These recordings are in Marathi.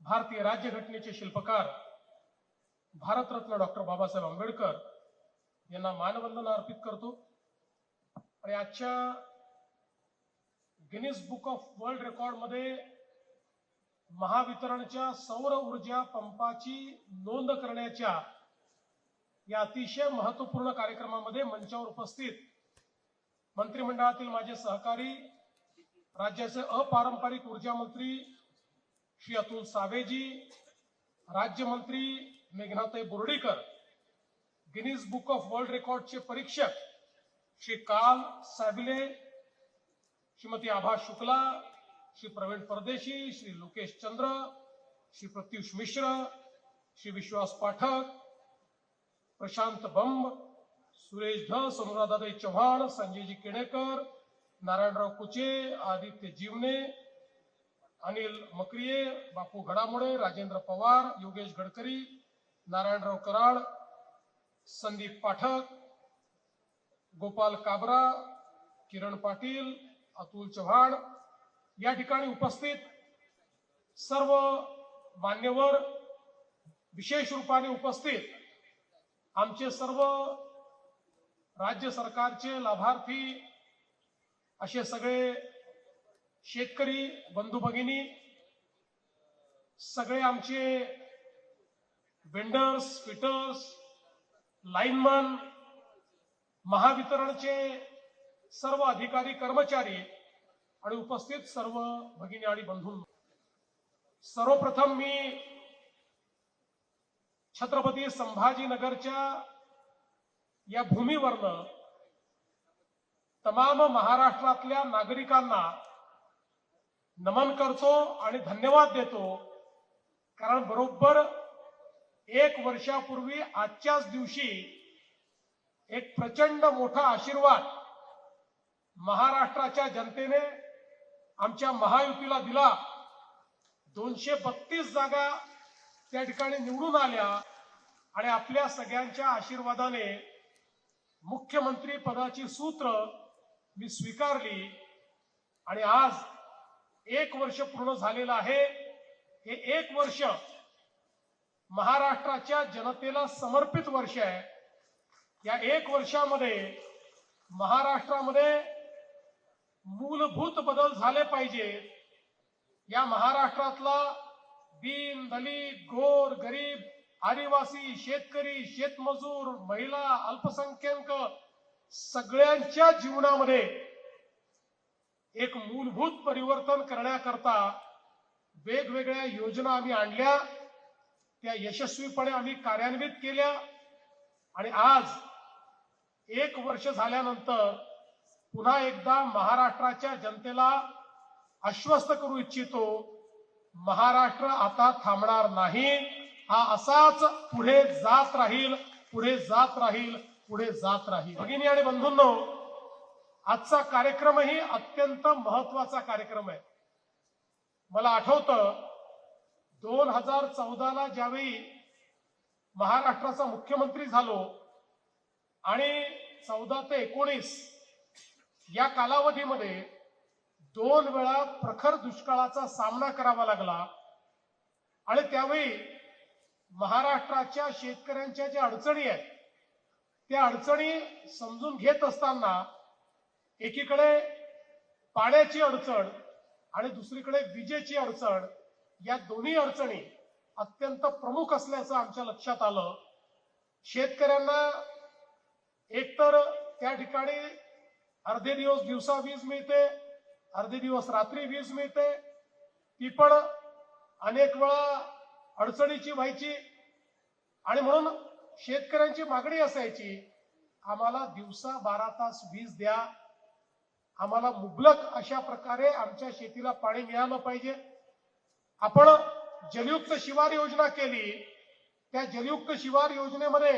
भारतीय राज्यघटनेचे शिल्पकार भारतरत्न डॉक्टर बाबासाहेब आंबेडकर यांना मानवंदना अर्पित करतो। आणि आजच्या Guinness book of world record मध्ये महावितरणच्या सौर ऊर्जा पंपाची नोंद करण्याच्या या अतिशय महत्त्वपूर्ण कार्यक्रमामध्ये मंचावर उपस्थित मंत्रिमंडळातील माझे सहकारी राज्याचे अपारंपरिक ऊर्जा मंत्री श्री अतुल सावेजी, राज्यमंत्री Meghnatai Bordikar, Guinness book of world रेकॉर्डचे परीक्षक श्री काल सॅबिले, श्रीमती आभा शुक्ला, श्री प्रवीण परदेशी, श्री लोकेश चंद्र, श्री प्रत्युष मिश्र, श्री विश्वास पाठक, प्रशांत बंब, सुरेश धस, अनुराधाताई चव्हाण, संजयजी केणेकर, नारायणराव कुचे, आदित्य जीवने, अनिल मक्रिये, बापू घडामोडे, राजेंद्र पवार, योगेश गडकरी, नारायणराव कराड, संदीप पाठक, गोपाल काबरा, किरण पाटील, अतुल चव्हाण, या ठिकाणी उपस्थित सर्व मान्यवर, विशेष रूपाने उपस्थित आमचे सर्व राज्य सरकारचे लाभार्थी, असे सगळे शेतकरी बंधू भगिनी, सगळे आमचे वेंडर्स, फिटर्स, लाईनमन, महावितरणचे सर्व अधिकारी कर्मचारी आणि उपस्थित सर्व भगिनी आणि बंधू, सर्वप्रथम मी छत्रपती संभाजीनगरच्या या भूमीवरनं तमाम महाराष्ट्रातल्या नागरिकांना नमन करतो आणि धन्यवाद देतो। कारण बरोबर 1 वर्षापूर्वी आजच्याच दिवशी एक प्रचंड मोठा आशीर्वाद महाराष्ट्राच्या जनतेने आमच्या महायुतीला दिला। 232 जागा त्या ठिकाणी निवडून आल्या आणि आपल्या सगळ्यांच्या आशीर्वादाने मुख्यमंत्री पदाची सूत्र मी स्वीकारली आणि आज 1 वर्ष पूर्ण झालेलं आहे। हे 1 वर्ष महाराष्ट्राच्या जनतेला समर्पित वर्ष आहे। या 1 वर्षामध्ये महाराष्ट्रामध्ये मूलभूत बदल झाले पाहिजेत। या महाराष्ट्रातला दीन दलित, गोर गरीब, आदिवासी, शेतकरी, शेतमजूर, महिला, अल्पसंख्याक सगळ्यांच्या जीवनामध्ये एक मूलभूत परिवर्तन करण्याकरता वेगवेगळ्या योजना आम्ही आणल्या, त्या यशस्वीपणे आम्ही कार्यान्वित केल्या आणि आज 1 वर्ष झाल्यानंतर पुन्हा एकदा महाराष्ट्राच्या जनतेला आश्वस्त करू इच्छितो, महाराष्ट्र आता थांबणार नाही। हा असाच पुढे जात राहील, पुढे जात राहील, पुढे जात राहील। भगिनी आणि बंधूंनो, आजचा कार्यक्रमही अत्यंत महत्वाचा कार्यक्रम आहे। मला आठवतं 2014ला ज्यावेळी महाराष्ट्राचा मुख्यमंत्री झालो आणि 14 ते 19 या कालावधीमध्ये 2 वेळा प्रखर दुष्काळाचा सामना करावा लागला आणि त्यावेळी महाराष्ट्राच्या शेतकऱ्यांच्या ज्या अडचणी आहेत त्या अडचणी समजून घेत असताना एकीकडे पाण्याची अडचण आणि दुसरीकडे विजेची अडचण, या दोन्ही अडचणी अत्यंत प्रमुख असल्याचं आमच्या लक्षात आलं। शेतकऱ्यांना एकतर त्या ठिकाणी अर्धे दिवस दिवसा वीज मिळते, अर्धे दिवस रात्री वीज मिळते, ती पण अनेक वेळा अडचणीची व्हायची आणि म्हणून शेतकऱ्यांची मागणी असायची, आम्हाला दिवसा 12 तास वीज द्या, आम्हाला मुबलक अशा प्रकारे आमच्या शेतीला पाणी मिळालं पाहिजे। आपण जलयुक्त शिवार योजना केली, त्या जलयुक्त शिवार योजनेमध्ये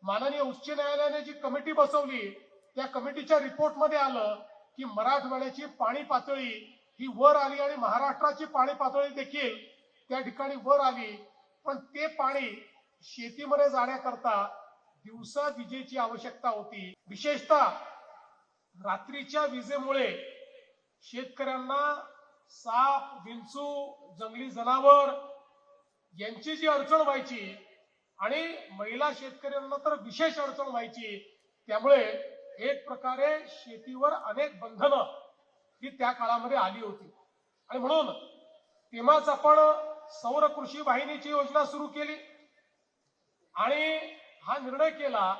माननीय उच्च न्यायालयाने जी कमिटी बसवली, त्या कमिटीच्या रिपोर्टमध्ये आलं की मराठवाड्याची पाणी पातळी ही वर आली आणि महाराष्ट्राची पाणी पातळी देखील त्या ठिकाणी वर आली, पण ते पाणी शेतीमध्ये जाण्याकरता दिवसा विजेची आवश्यकता होती। विशेषतः रात्रीच्या विजेमुळे शेतकऱ्यांना साप, विंचू, जंगली जनावर यांची जी अडचण व्हायची आणि महिला शेतकऱ्यांना तर विशेष अडचण व्हायची, त्यामुळे एक प्रकारे शेतीवर अनेक बंधनं ही त्या काळामध्ये आली होती. आणि म्हणून तेव्हाच आपण सौर कृषी वाहिनीची योजना सुरू केली आणि हा निर्णय केला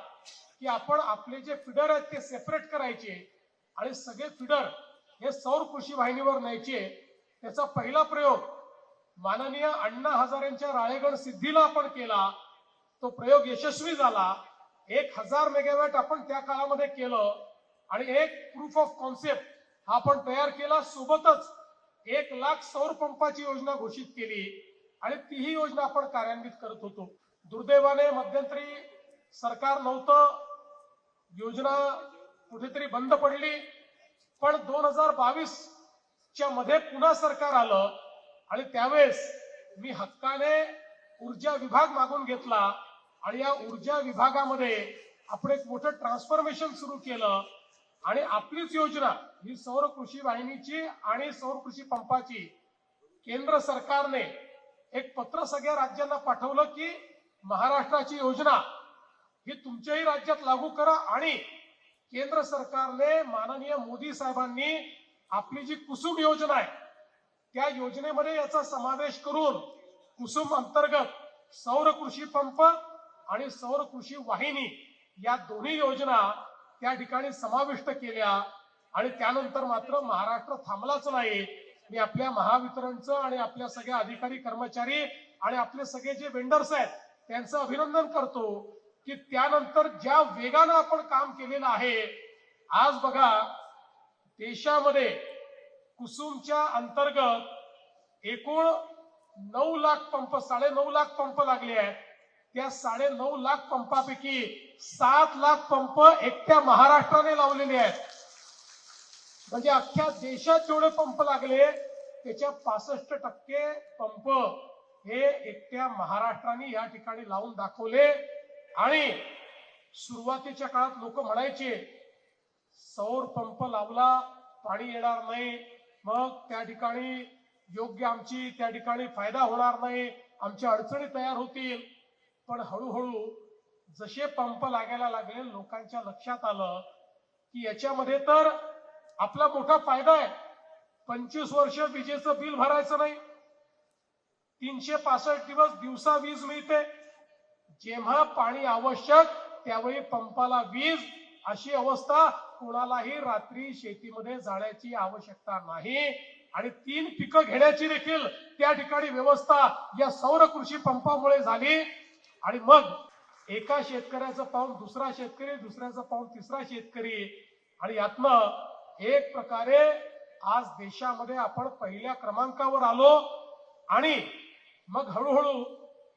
की आपण आपले जे फिडर आहेत ते सेपरेट करायचे आणि सगळे फिडर हे सौर कृषी वाहिनीवर न्यायचे. त्याचा पहिला प्रयोग माननीय अण्णा हजारेंच्या राळेगण सिद्धीला आपण केला. तो प्रयोग यशस्वी झाला. 1000 मेगावॅट आपण त्या काळामध्ये केलं आणि एक प्रूफ ऑफ कॉन्सेप्ट हा आपण तयार केला. सोबतच 1 लाख सौर पंपाची योजना घोषित केली आणि तीही योजना आपण कार्यान्वित करत होतो. दुर्दैवाने मध्यंतरी सरकार नव्हतं, योजना कुठेतरी बंद पडली. पण 2022 च्या मध्ये पुन्हा सरकार आलं आणि त्यावेळेस मी हक्काने ऊर्जा विभाग मागून घेतला आणि या ऊर्जा विभागामध्ये आपण एक मोठं ट्रान्सफॉर्मेशन सुरू केलं आणि आपलीच योजना ही सौर कृषी वाहिनीची आणि सौर कृषी पंपाची केंद्र सरकारने एक पत्र सगळ्या राज्यांना पाठवलं की महाराष्ट्राची योजना ही तुमच्याही राज्यात लागू करा. आणि केंद्र सरकारने माननीय मोदी साहेबांनी आपली जी कुसुम योजना आहे त्या योजनेमध्ये याचा समावेश करून कुसुम अंतर्गत सौर कृषी पंप आणि सौर कृषी वाहिनी या दोन्ही योजना त्या ठिकाणी समाविष्ट केल्या. आणि त्यानंतर मात्र महाराष्ट्र थांबलाच नाही. मी आपल्या महावितरणचं आणि आपल्या सगळ्या अधिकारी कर्मचारी आणि आपले सगळे जे वेंडर्स आहेत त्यांचं अभिनंदन करतो की त्यानंतर ज्या वेगानं आपण काम केलेलं आहे. आज बघा देशामध्ये कुसुमच्या अंतर्गत एकूण 9 लाख पंप 9.5 लाख पंप लागले आहेत. त्या 9.5 लाख पंपापैकी 7 लाख पंप एकट्या महाराष्ट्राने लावलेले आहेत. म्हणजे अख्ख्या देशात जेवढे पंप लागले त्याच्या 65% पंप हे एकट्या महाराष्ट्राने या ठिकाणी लावून दाखवले. आणि सुरुवातीच्या काळात लोक म्हणायचे सौर पंप लावला पाणी येणार नाही, मग त्या ठिकाणी योग्य आमची त्या ठिकाणी फायदा होणार नाही, आमच्या अडचणी तयार होतील. पण हळूहळू जसे पंप लागायला लागले लोकांच्या लक्षात आलं की याच्यामध्ये तर आपला मोठा फायदा आहे. 25 वर्ष विजेचं बिल भरायचं नाही, 365 दिवस दिवसा वीज मिळते. जेव्हा पाणी आवश्यक त्यावेळी पंपाला वीज. अशी अवस्था, कोणालाही रात्री शेतीमध्ये जाण्याची आवश्यकता नाही आणि 3 पिकं घेण्याची देखील त्या ठिकाणी व्यवस्था या सौर कृषी पंपामुळे झाली. आणि मग एका शेतकऱ्याचं पाऊल दुसरा शेतकरी, दुसऱ्याचं पाऊल तिसरा शेतकरी आणि यातनं एक प्रकारे आज देशामध्ये आपण पहिल्या क्रमांकावर आलो. आणि मग हळूहळू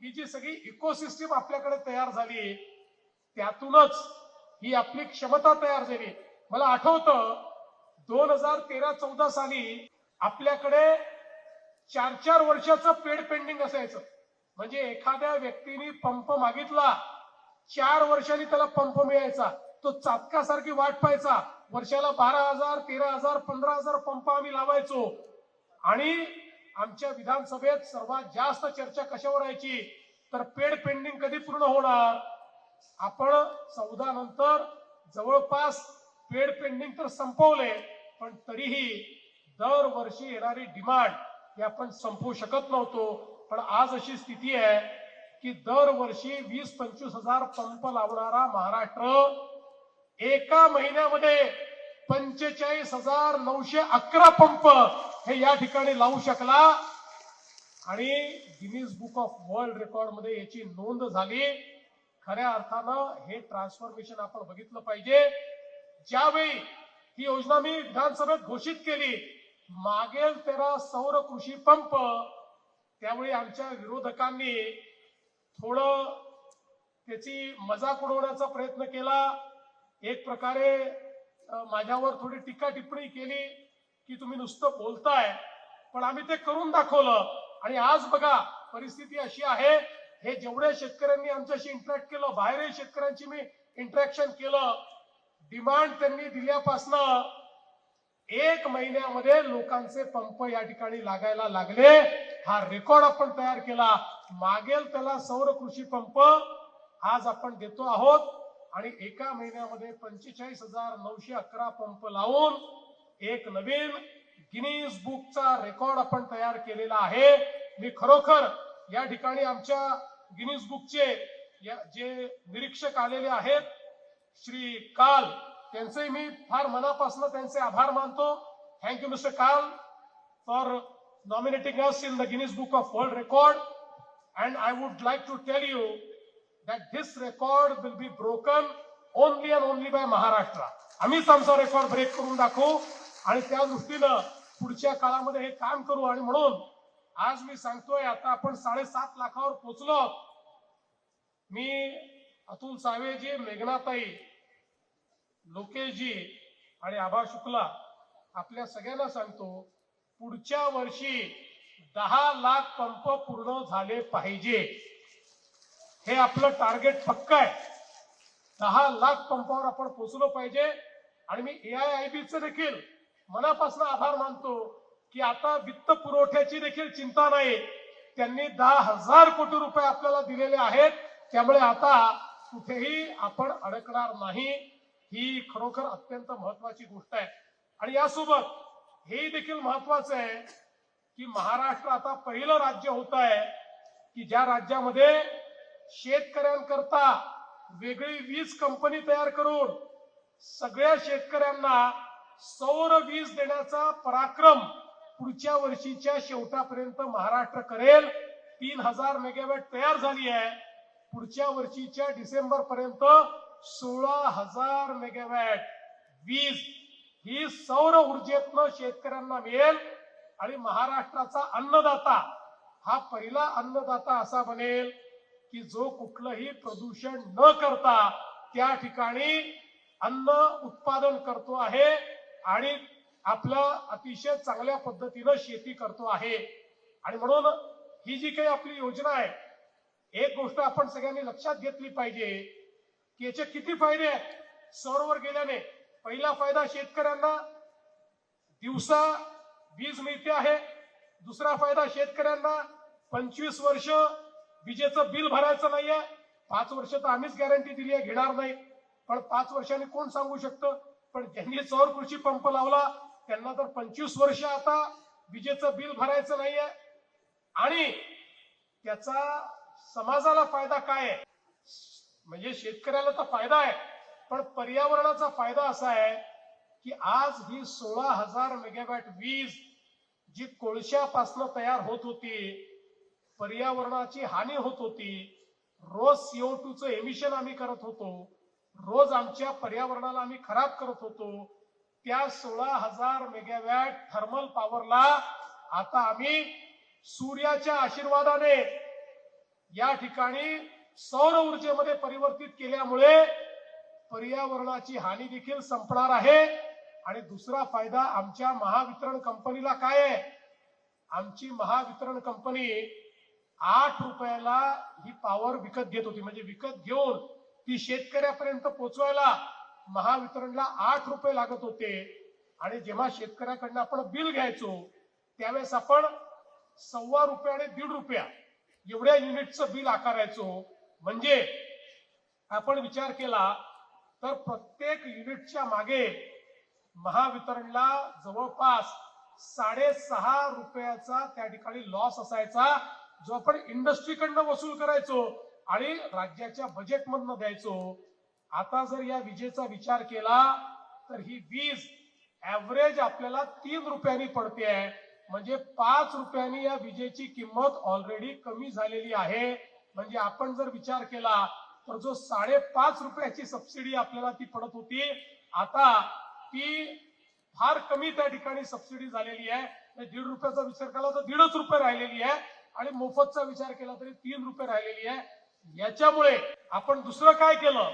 ही जी सगळी इकोसिस्टीम आपल्याकडे तयार झाली त्यातूनच ही आपली क्षमता तयार झाली. मला आठवतं 2013-14 साली आपल्याकडे 4-4 वर्षाचं पेड पेंडिंग असायचं. म्हणजे एखाद्या व्यक्तीने पंप मागितला 4 वर्षांनी त्याला पंप मिळायचा. तो चातकासारखी वाट पाहायचा. वर्षाला 12,000, 13,000, 15,000 पंप आम्ही लावायचो. आणि आमच्या विधानसभेत सर्वात जास्त चर्चा कशावर व्हायची तर पेड पेंडिंग कधी पूर्ण होणार. आपण 14 नंतर जवळपास पेड पेंडिंग तर संपवले, पण तरीही दरवर्षी येणारी डिमांड ही आपण संपवू शकत नव्हतो. पण आज अशी स्थिती आहे की दरवर्षी 20-25 हजार पंप लावणारा महाराष्ट्र एका महिन्यामध्ये 45,911 पंप हे या ठिकाणी लावू शकला. आणि Guinness book of world record मध्ये याची नोंद झाली. खऱ्या अर्थानं हे ट्रान्सफॉर्मेशन आपण बघितलं पाहिजे. ज्यावेळी ही योजना मी विधानसभेत घोषित केली मागेल तेरा सौर कृषी पंप, त्यावेळी आमच्या विरोधकांनी थोडं त्याची मजाक उडवण्याचा प्रयत्न केला. एक प्रकारे माझ्यावर थोडी टीका टिप्पणी केली की तुम्ही नुसतं बोलताय, पण आम्ही ते करून दाखवलं. आणि आज बघा परिस्थिती अशी आहे, हे जेवढे शेतकऱ्यांनी आमच्याशी इंटरॅक्ट केलं, बाहेरही शेतकऱ्यांची मी इंटरॅक्शन केलं, डिमांड त्यांनी दिल्यापासनं 1 महिन्यामध्ये लोकांचे पंप या ठिकाणी लागायला लागले. हा रेकॉर्ड आपण तयार केला. मागेल त्याला सौर कृषी पंप आज आपण देतो आहोत आणि एका महिन्यामध्ये 45,911 पंप लावून एक नवीन गिनीज बुकचा रेकॉर्ड आपण तयार केलेला आहे। मी खरोखर या ठिकाणी आमच्या गिनीज बुकचे जे निरीक्षक आलेले आहेत श्री काल, त्यांचे मी फार मनापासून त्यांचे आभार मानतो। थँक्यू मिस्टर काल for nominating us in the Guinness Book of World Record, and I would like to tell you that this record will be broken only and only by Maharashtra. आम्हीच आमचा रेकॉर्ड ब्रेक करून दाखवू आणि त्या दृष्टीनं पुढच्या काळामध्ये हे काम करू। आणि म्हणून आज मी सांगतोय, आता आपण 7.5 लाखावर पोहोचलो। मी अतुल सावेजी, मेघनाताई, लोकेशजी आणि आभा शुक्ला आपल्या सगळ्यांना सांगतो, पुढच्या वर्षी 10 लाख पंप पूर्ण झाले पाहिजे। हे आपलं टार्गेट पक्का आहे। 10 लाख पंपावर आपण पोहोचलो पाहिजे। आणि मी AIIBचं देखील मनापासून आभार मानतो की आता वित्त पुरवठ्याची देखील चिंता नाही, त्यांनी 10,000 कोटी रुपये आपल्याला दिलेले आहेत। त्यामुळे आता कुठेही आपण अडकणार नाही। ही खरोखर अत्यंत महत्वाची गोष्ट आहे। आणि यासोबत हे देखील महत्वाचं आहे की महाराष्ट्र आता पहिलं राज्य होत आहे की ज्या राज्यामध्ये शेतकऱ्यांकरता वेगळी वीज कंपनी तयार करून सगळ्या शेतकऱ्यांना सौर वीज देण्याचा पराक्रम पुढच्या वर्षीच्या शेवटापर्यंत महाराष्ट्र करेल। 3,000 मेगावॅट तयार झाली आहे। पुढच्या वर्षीच्या डिसेंबर पर्यंत 16,000 मेगावॅट वीज ही सौर ऊर्जेतनं शेतकऱ्यांना मिळेल आणि महाराष्ट्राचा अन्नदाता हा पहिला अन्नदाता असा बनेल की जो कुठलंही प्रदूषण न करता त्या ठिकाणी अन्न उत्पादन करतो आहे आणि आपलं अतिशय चांगल्या पद्धतीनं शेती करतो आहे। आणि म्हणून ही जी काही आपली योजना आहे, एक गोष्ट आपण सगळ्यांनी लक्षात घेतली पाहिजे की याचे किती फायदे आहेत। सौरवर गेल्याने पहिला फायदा शेतकऱ्यांना दिवसा वीज मिळते आहे। दुसरा फायदा शेतकऱ्यांना 25 वर्ष विजेचं बिल भरायचं नाहीये। 5 वर्ष तर आम्हीच गॅरंटी दिली आहे, घेणार नाही, पण 5 वर्षांनी कोण सांगू शकतं। पण ज्यांनी सौर कृषी पंप लावला त्यांना तर 25 वर्ष आता विजेचं बिल भरायचं नाहीये। आणि त्याचा समाजाला फायदा काय आहे, म्हणजे शेतकऱ्याला तर फायदा आहे, पण पर्यावरणाचा फायदा असा आहे की आज ही 16,000 मेगावॅट वीज जी कोळशापासून तयार होत होती, पर्यावरणाची हानी होत होती, रोज CO2चं एमिशन आम्ही करत होतो, रोज आमच्या पर्यावरणाला आम्ही खराब करत होतो। त्या 16,000 मेगावॅट थर्मल पॉवरला आता आम्ही सूर्याच्या आशीर्वादाने या ठिकाणी सौर ऊर्जेमध्ये परिवर्तित केल्यामुळे पर्यावरणाची हानी देखील संपणार आहे। आणि दुसरा फायदा आमच्या महावितरण कंपनीला काय आहे, आमची महावितरण कंपनी 8 रुपयाला ही पॉवर विकत घेत होती, म्हणजे विकत घेऊन ती शेतकऱ्यापर्यंत पोहोचवायला महावितरणला 8 रुपये लागत होते। आणि जेव्हा शेतकऱ्याकडनं आपण बिल घ्यायचो त्यावेळेस आपण 1.25 रुपये आणि 1.5 रुपया एवढ्या युनिटचं बिल आकारायचो। म्हणजे आपण विचार केला तर प्रत्येक युनिटच्या मागे महावितरणला जवळपास 6.5 रुपयाचा त्या ठिकाणी लॉस असायचा, जो आपण इंडस्ट्रीकडनं वसूल करायचो आणि राज्याच्या बजेटमधनं द्यायचो। आता जर या विजेचा विचार केला तर ही वीज ऍव्हरेज आपल्याला 3 रुपयांनी पडते आहे, म्हणजे 5 रुपयांनी या विजेची किंमत ऑलरेडी कमी झालेली आहे। म्हणजे आपण जर विचार केला तर जो 5.5 रुपयाची सबसिडी आपल्याला ती पडत होती, आता ती फार कमी त्या ठिकाणी सबसिडी झालेली आहे। 1.5 रुपयाचा विचार केला तर 1.5 रुपये राहिलेली आहे आणि मोफतचा विचार केला तरी 3 रुपये राहिलेली आहे। याच्यामुळे आपण दुसरं काय केलं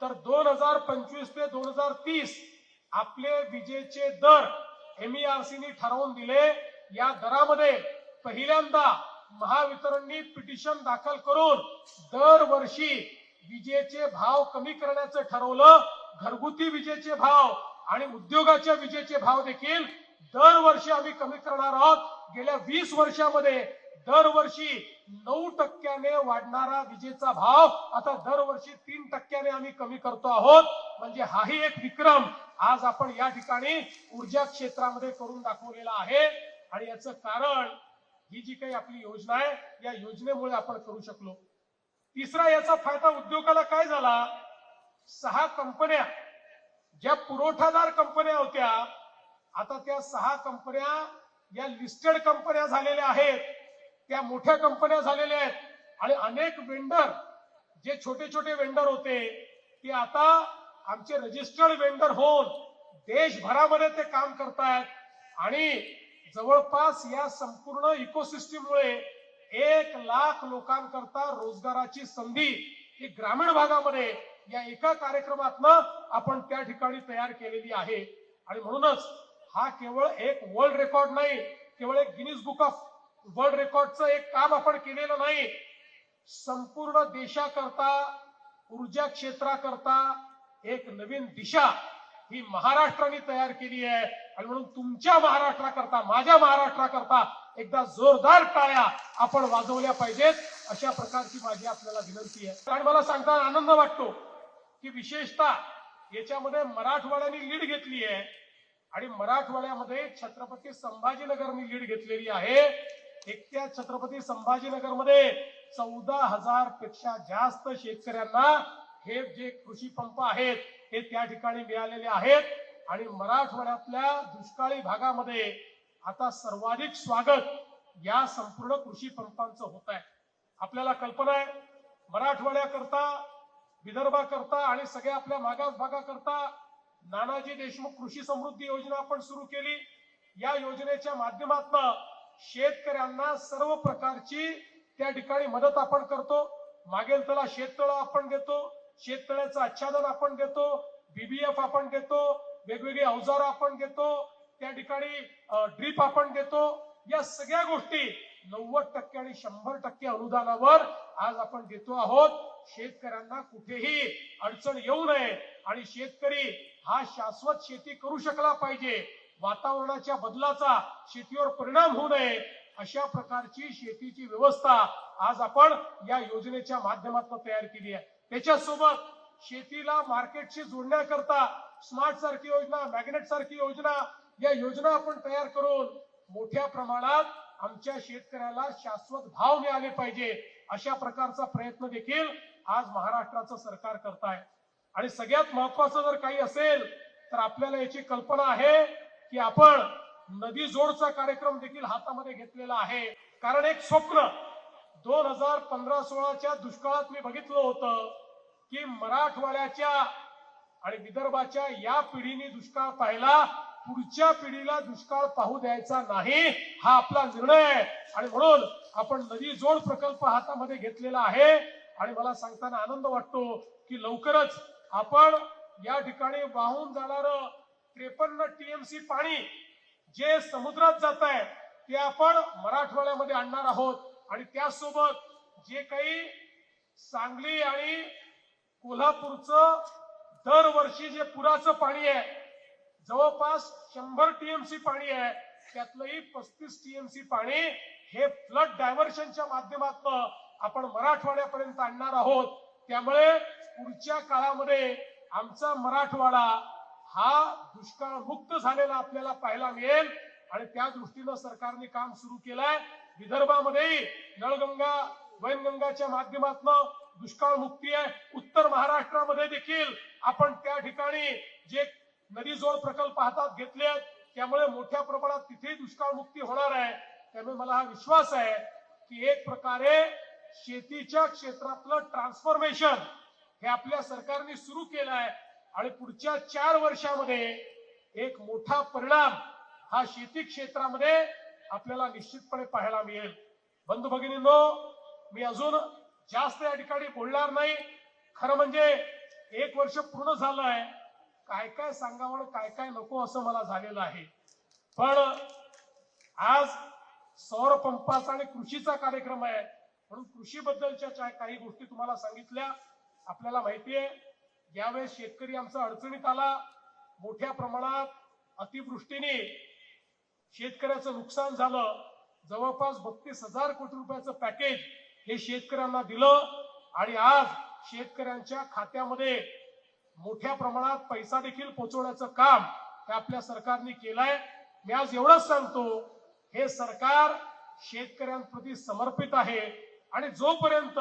तर 2025 ते 2030 आपले विजेचे दर MERCनी ठरवून दिले। या दरामध्ये पहिल्यांदा महावितरणनी पिटिशन दाखल करून दरवर्षी विजेचे भाव कमी करण्याचं ठरवलं। घरगुती विजेचे भाव आणि उद्योगाच्या विजेचे भाव देखील दरवर्षी आम्ही कमी करणार आहोत। गेल्या 20 वर्षामध्ये दरवर्षी 9% वाढणारा विजेचा भाव आता दरवर्षी 3% आम्ही कमी करतो आहोत. म्हणजे हाही एक विक्रम आज आपण या ठिकाणी ऊर्जा क्षेत्रामध्ये करून दाखवलेला आहे. आणि याचं कारण ही जी काही आपली योजना आहे या योजनेमुळे आपण करू शकलो. तिसरा याचा फायदा उद्योगाला काय झाला, 6 कंपन्या ज्या पुरवठादार कंपन्या होत्या आता त्या 6 कंपन्या या लिस्टेड कंपन्या झालेल्या आहेत, त्या मोठ्या कंपन्या झालेल्या आहेत. आणि अनेक वेंडर जे छोटे छोटे वेंडर होते ते आता आमचे रजिस्टर्ड वेंडर होऊन देशभरामध्ये ते काम करतायत. आणि जवळपास या संपूर्ण इकोसिस्टीममुळे 1 लाख लोकांकरता रोजगाराची संधी ही ग्रामीण भागामध्ये या एका कार्यक्रमातनं आपण त्या ठिकाणी तयार केलेली आहे. आणि म्हणूनच हा केवळ एक वर्ल्ड रेकॉर्ड नाही, केवळ एक गिनीज बुक ऑफ वर्ल्ड रेकॉर्डचं एक काम आपण केलेलं नाही, संपूर्ण देशाकरता ऊर्जा क्षेत्राकरता एक नवीन दिशा ही महाराष्ट्राने तयार केली आहे. आणि म्हणून तुमच्या महाराष्ट्राकरता, माझ्या महाराष्ट्राकरता एकदा जोरदार टाळ्या आपण वाजवल्या पाहिजेत, अशा प्रकारची माझी आपल्याला विनंती आहे. आणि मला सांगताना आनंद वाटतो की विशेषतः याच्यामध्ये मराठवाड्याने लीड घेतली आहे. आणि मराठवाड्यामध्ये छत्रपती संभाजीनगरने लीड घेतलेली आहे. एकट्या छत्रपती संभाजीनगरमध्ये 14,000 पेक्षा जास्त शेतकऱ्यांना हे जे कृषी पंप आहेत हे त्या ठिकाणी मिळालेले आहेत. आणि मराठवाड्यातल्या दुष्काळी भागामध्ये आता सर्वाधिक स्वागत या संपूर्ण कृषी पंपांचं होत आहे. आपल्याला कल्पना आहे मराठवाड्याकरता, विदर्भाकरता आणि सगळ्या आपल्या मागास भागाकरता नानाजी देशमुख कृषी समृद्धी योजना आपण सुरू केली. या योजनेच्या माध्यमातून शेतकऱ्यांना सर्व प्रकारची त्या ठिकाणी मदत आपण करतो. मागेल त्याला शेततळं आपण देतो, शेततळ्याचं आच्छादन आपण देतो, बीबीएफ आपण देतो, वेगवेगळी अवजारं आपण देतो, त्या ठिकाणी ड्रीप आपण देतो. या सगळ्या गोष्टी 90% आणि 100% अनुदानावर आज आपण देतो आहोत. शेतकऱ्यांना कुठेही अडचण येऊ नये आणि शेतकरी हा शाश्वत शेती करू शकला पाहिजे, वातावरणाच्या बदलाचा शेतीवर परिणाम होऊ नये, अशा प्रकारची शेतीची व्यवस्था आज आपण या योजनेच्या माध्यमातून तयार केली आहे. त्याच्यासोबत शेतीला मार्केटशी जोडण्याकरता स्मार्ट सारखी योजना, मॅग्नेट सारखी योजना, या योजना आपण तयार करून मोठ्या प्रमाणात आमच्या शेतकऱ्याला शाश्वत भाव मिळाले पाहिजे, अशा प्रकारचा प्रयत्न देखील आज महाराष्ट्राचं सरकार करत आहे. आणि सगळ्यात महत्वाचं जर काही असेल तर आपल्याला याची कल्पना आहे की आपण नदी जोडचा कार्यक्रम देखील हातामध्ये घेतलेला आहे. कारण एक स्वप्न 2015-16च्या दुष्काळात मी बघितलं होतं की मराठवाड्याच्या आणि विदर्भाच्या या पिढीने दुष्काळ पाहिला, पुढच्या पिढीला दुष्काळ पाहू द्यायचा नाही, हा आपला निर्णय आहे. आणि म्हणून आपण नदी जोड प्रकल्प हातामध्ये घेतलेला आहे. आणि मला सांगताना आनंद वाटतो की लवकरच आपण या ठिकाणी वाहून जाणारं 53 टीएमसी पाणी जे समुद्रात जात आहे ते आपण मराठवाड्यामध्ये आणणार आहोत. आणि त्यासोबत जे काही सांगली आणि कोल्हापूरचं दरवर्षी जे पुराचं पाणी आहे, जवळपास 100 टीएमसी पाणी आहे, त्यातलंही 35 टीएमसी पाणी हे फ्लड डायव्हर्शनच्या माध्यमातून आपण मराठवाड्यापर्यंत आणणार आहोत. त्यामुळे पुढच्या काळामध्ये आमचा मराठवाडा हा दुष्काळ मुक्त झालेला आपल्याला पाहायला मिळेल. आणि त्या दृष्टीनं सरकारने काम सुरू केलंय. विदर्भामध्ये नळगंगा, वैनगंगाच्या माध्यमातून दुष्काळ मुक्ती आहे. उत्तर महाराष्ट्रामध्ये देखील आपण त्या ठिकाणी जे नदी जोड प्रकल्प हातात घेतले आहेत त्यामुळे मोठ्या प्रमाणात तिथे दुष्काळ मुक्ती होणार आहे. त्यामुळे मला हा विश्वास आहे की एक प्रकारे शेतीच्या क्षेत्रातलं ट्रान्सफॉर्मेशन हे आपल्या सरकारने सुरू केलं आहे. आणि पुढच्या 4 वर्षामध्ये एक मोठा परिणाम हा शेती क्षेत्रामध्ये आपल्याला निश्चितपणे पाहायला मिळेल. बंधू भगिनींनो, मी अजून जास्त या ठिकाणी बोलणार नाही. खरं म्हणजे 1 वर्ष पूर्ण झालंय, काय काय सांगावं काय काय नको असं मला झालेलं आहे. पण आज सौर पंपाचा आणि कृषीचा कार्यक्रम आहे म्हणून कृषी बद्दलच्या काही गोष्टी तुम्हाला सांगितल्या. आपल्याला माहितीये यावेळेस शेतकरी आमचा अडचणीत आला, मोठ्या प्रमाणात अतिवृष्टीने शेतकऱ्याचं नुकसान झालं. जवळपास 32,000 कोटी रुपयाचं पॅकेज हे शेतकऱ्यांना दिलं आणि आज शेतकऱ्यांच्या खात्यामध्ये मोठ्या प्रमाणात पैसा देखील पोहोचवण्याचं काम हे आपल्या सरकारने केलंय. मी आज एवढंच सांगतो, हे सरकार शेतकऱ्यांप्रती समर्पित आहे आणि जोपर्यंत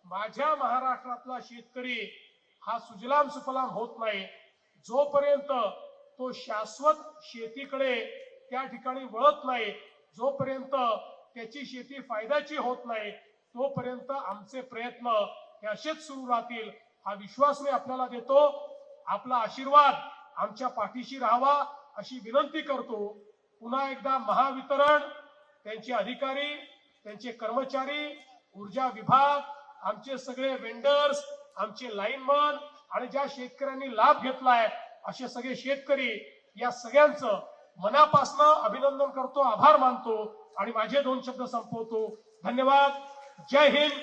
माझ्या महाराष्ट्रातला शेतकरी हा सुजलाम सुफलाम होत नाही, जोपर्यंत तो शाश्वत शेतीकडे त्या ठिकाणी वळत नाही, जोपर्यंत त्याची शेती फायद्याची होत नाही, तोपर्यंत आमचे प्रयत्न हे असेच सुरू राहतील. हा विश्वास मी आपल्याला देतो. आपला आशीर्वाद आमच्या पाठीशी राहावा अशी विनंती करतो. पुन्हा एकदा महावितरण, त्यांचे अधिकारी, त्यांचे कर्मचारी, ऊर्जा विभाग, आमचे सगळे वेंडर्स, आमचे लाईनमन आणि ज्या शेतकऱ्यांनी लाभ घेतलाय असे सगळे शेतकरी, या सगळ्यांचं मनापासून अभिनंदन करतो, आभार मानतो आणि माझे 2 शब्द संपवतो. धन्यवाद. जय हिंद.